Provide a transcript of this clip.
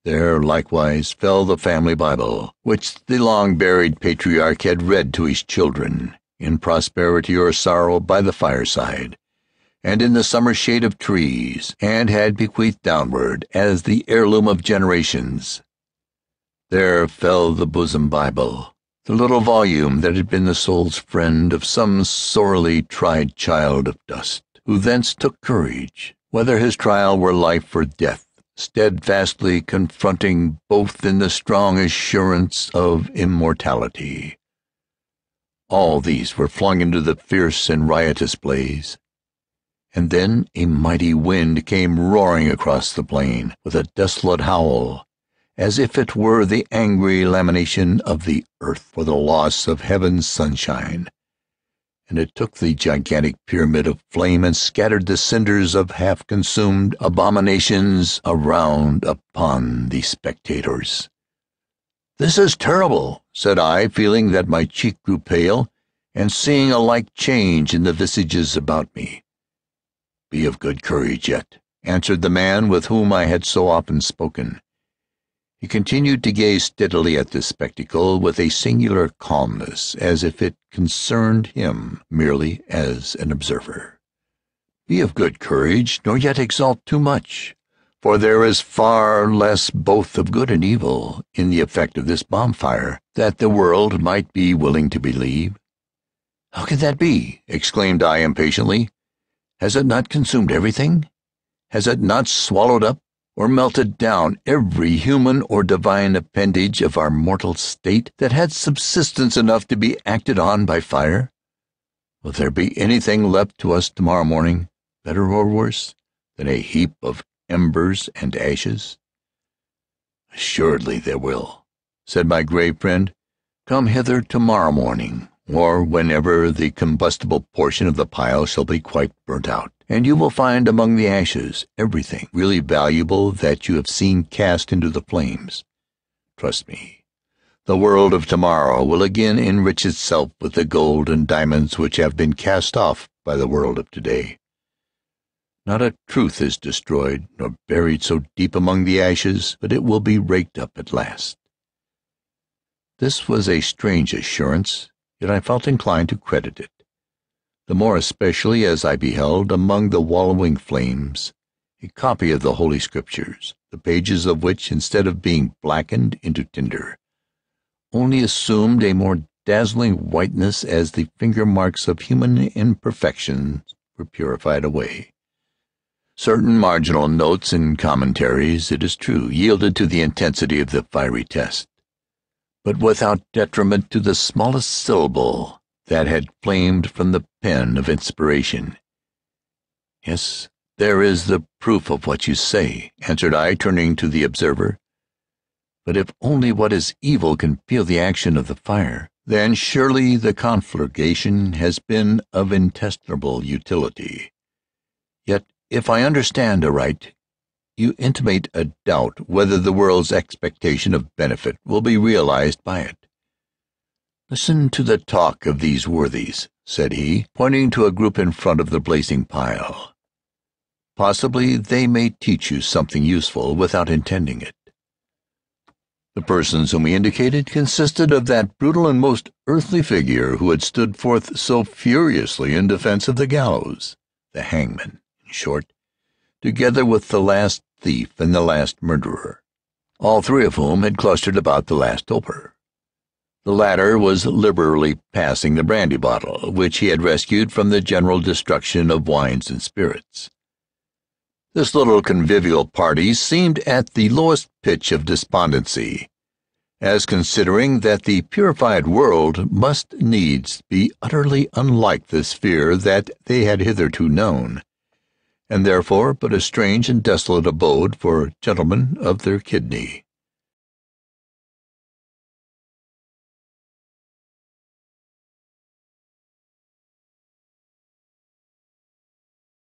There likewise fell the family Bible, which the long-buried patriarch had read to his children, in prosperity or sorrow by the fireside, and in the summer shade of trees, and had bequeathed downward as the heirloom of generations. There fell the bosom Bible, the little volume that had been the soul's friend of some sorely tried child of dust, who thence took courage, whether his trial were life or death, steadfastly confronting both in the strong assurance of immortality. All these were flung into the fierce and riotous blaze, and then a mighty wind came roaring across the plain with a desolate howl, as if it were the angry lamentation of the earth for the loss of heaven's sunshine, and it took the gigantic pyramid of flame and scattered the cinders of half-consumed abominations around upon the spectators. "This is terrible," said I, feeling that my cheek grew pale, and seeing a like change in the visages about me. "Be of good courage yet," answered the man with whom I had so often spoken. He continued to gaze steadily at this spectacle with a singular calmness, as if it concerned him merely as an observer. "Be of good courage, nor yet exult too much, for there is far less both of good and evil in the effect of this bonfire that the world might be willing to believe." "How can that be?" exclaimed I impatiently. "Has it not consumed everything? Has it not swallowed up or melted down every human or divine appendage of our mortal state that had subsistence enough to be acted on by fire? Will there be anything left to us tomorrow morning, better or worse, than a heap of embers and ashes?" "Assuredly there will," said my grave friend. "Come hither tomorrow morning, or whenever the combustible portion of the pile shall be quite burnt out, and you will find among the ashes everything really valuable that you have seen cast into the flames. Trust me, the world of tomorrow will again enrich itself with the gold and diamonds which have been cast off by the world of today. Not a truth is destroyed, nor buried so deep among the ashes, but it will be raked up at last." This was a strange assurance, yet I felt inclined to credit it, the more especially as I beheld among the wallowing flames a copy of the Holy Scriptures, the pages of which, instead of being blackened into tinder, only assumed a more dazzling whiteness as the finger-marks of human imperfections were purified away. Certain marginal notes and commentaries, it is true, yielded to the intensity of the fiery test, but without detriment to the smallest syllable that had flamed from the pen of inspiration. "Yes, there is the proof of what you say," answered I, turning to the observer. "But if only what is evil can feel the action of the fire, then surely the conflagration has been of inestimable utility. Yet, if I understand aright, you intimate a doubt whether the world's expectation of benefit will be realized by it. Listen to the talk of these worthies," said he, pointing to a group in front of the blazing pile. "Possibly they may teach you something useful without intending it." The persons whom he indicated consisted of that brutal and most earthly figure who had stood forth so furiously in defense of the gallows, the hangman, in short, together with the last thief and the last murderer, all three of whom had clustered about the last toper. The latter was liberally passing the brandy bottle, which he had rescued from the general destruction of wines and spirits. This little convivial party seemed at the lowest pitch of despondency, as considering that the purified world must needs be utterly unlike the sphere that they had hitherto known, and therefore but a strange and desolate abode for gentlemen of their kidney.